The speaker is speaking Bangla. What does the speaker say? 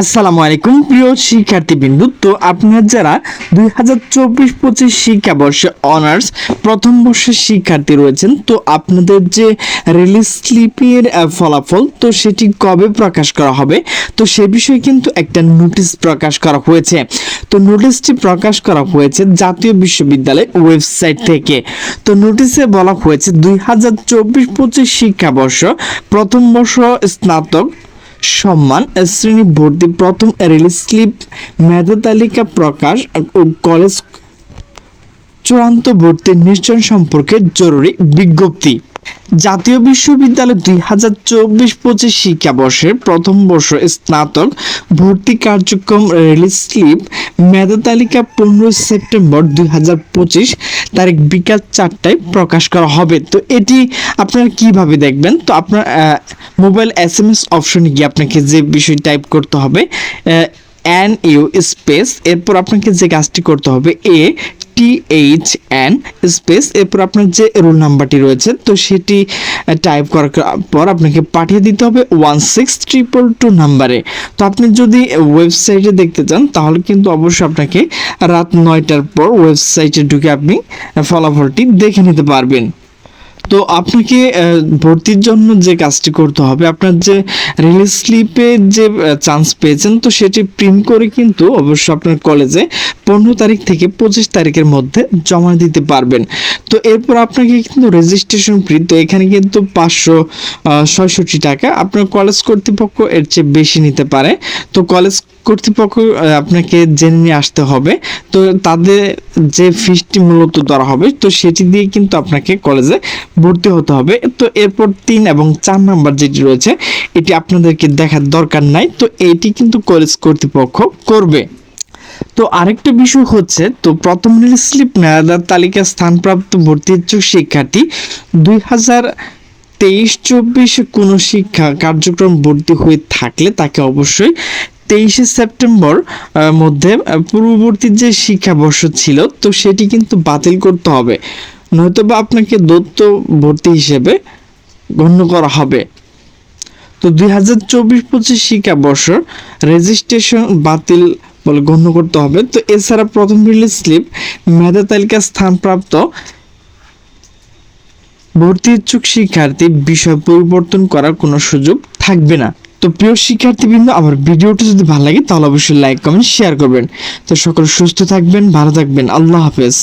আসসালামু আলাইকুম প্রিয় শিক্ষার্থীবৃন্দু। তো আপনারা যারা 2024-25 শিক্ষাবর্ষে অনার্স প্রথম বর্ষের শিক্ষার্থী রয়েছেন, তো আপনাদের যে রিলিজ স্লিপের ফলাফল তো সেটি কবে প্রকাশ করা হবে, তো সে বিষয়ে কিন্তু একটা নোটিশ প্রকাশ করা হয়েছে। তো নোটিশটি প্রকাশ করা হয়েছে জাতীয় বিশ্ববিদ্যালয় ওয়েবসাইট থেকে। তো নোটিশে বলা হয়েছে 2024-25 শিক্ষাবর্ষ প্রথম বর্ষ স্নাতক সম্মান শ্রেণী ভর্তি প্রথম রিলিজ স্লিপ, মেধা তালিকা প্রকাশ ও কলেজ চূড়ান্ত ভর্তির নিশ্চয়ন সম্পর্কে জরুরি বিজ্ঞপ্তি। জাতীয় বিশ্ববিদ্যালয় 2024-25 শিক্ষাবর্ষের প্রথম বর্ষ স্নাতক ভর্তি কার্যক্রম রিলিজ স্লিপ মেধা তালিকা 15 সেপ্টেম্বর 2025 তারিখ বিকাল 4টায় প্রকাশ করা হবে। তো এটি আপনারা কিভাবে দেখবেন? তো আপনার মোবাইল SMS অপশনে গিয়ে আপনাকে যে বিষয় টাইপ করতে হবে NU স্পেস, এরপর আপনাকে যে কাজটি করতে হবে THN স্পেস, এরপর আপনার যে রোল নাম্বারটি রয়েছে তো সেটি টাইপ করার পর আপনাকে পাঠিয়ে দিতে হবে 16222 নাম্বারে। তো আপনি যদি ওয়েবসাইটে দেখতে চান তাহলে কিন্তু অবশ্যই আপনাকে রাত 9টার পর ওয়েবসাইটে ঢুকে আপনি ফলাফলটি দেখে নিতে পারবেন। তো আপনাকে ভর্তির জন্য যে কাজটি করতে হবে, আপনার যে রিলিজ স্লিপে যে চান্স পেয়েছেন তো সেটি প্রিন্ট করে কিন্তু অবশ্যই আপনার কলেজে 15 তারিখ থেকে 25 তারিখের মধ্যে জমা দিতে পারবেন। তো এরপর আপনাকে কিন্তু রেজিস্ট্রেশন ফি, তো এখানে কিন্তু 566 টাকা। আপনার কলেজ কর্তৃপক্ষ এর চেয়ে বেশি নিতে পারে। তো কলেজ কর্তৃপক্ষ আপনাকে জেনে নিয়ে আসতে হবে। তো তাদের যে ফিসটি মূলত ধরা হবে তো সেটি দিয়ে কিন্তু আপনাকে কলেজে ভর্তি হতে হবে। তো এরপর 3 এবং 4 নাম্বার যেটি রয়েছে এটি আপনাদেরকে দেখার দরকার নাই, তো এটি কিন্তু কলেজ কর্তৃপক্ষ করবে। তো আরেকটা বিষয় হচ্ছে, তো প্রথম রিলিজ স্লিপ মেধার তালিকা স্থানপ্রাপ্ত ভর্তি ইচ্ছুক শিক্ষার্থী 2023-24 কোনো শিক্ষা কার্যক্রম ভর্তি হয়ে থাকলে তাকে অবশ্যই 23 সেপ্টেম্বর মধ্যে পূর্ববর্তী যে শিক্ষাবর্ষ ছিল তো সেটি কিন্তু বাতিল করতে হবে, নয়তোবা আপনাকে দ্বৈত ভর্তি হিসেবে গণ্য করা হবে। তো 2024-25 শিক্ষাবর্ষ রেজিস্ট্রেশন বাতিল বলে গণ্য করতে হবে। তো এছাড়া প্রথম রিলিজ স্লিপ মেধা তালিকা স্থানপ্রাপ্ত ভর্তি ইচ্ছুক শিক্ষার্থী বিষয় পরিবর্তন করার কোনো সুযোগ থাকবে না। তো প্রিয় শিক্ষার্থীবৃন্দ, আমার ভিডিওটি যদি ভালো লাগে তাহলে অবশ্যই লাইক কমেন্ট শেয়ার করবেন। তো সকল সুস্থ থাকবেন, ভালো থাকবেন, আল্লাহ হাফেজ।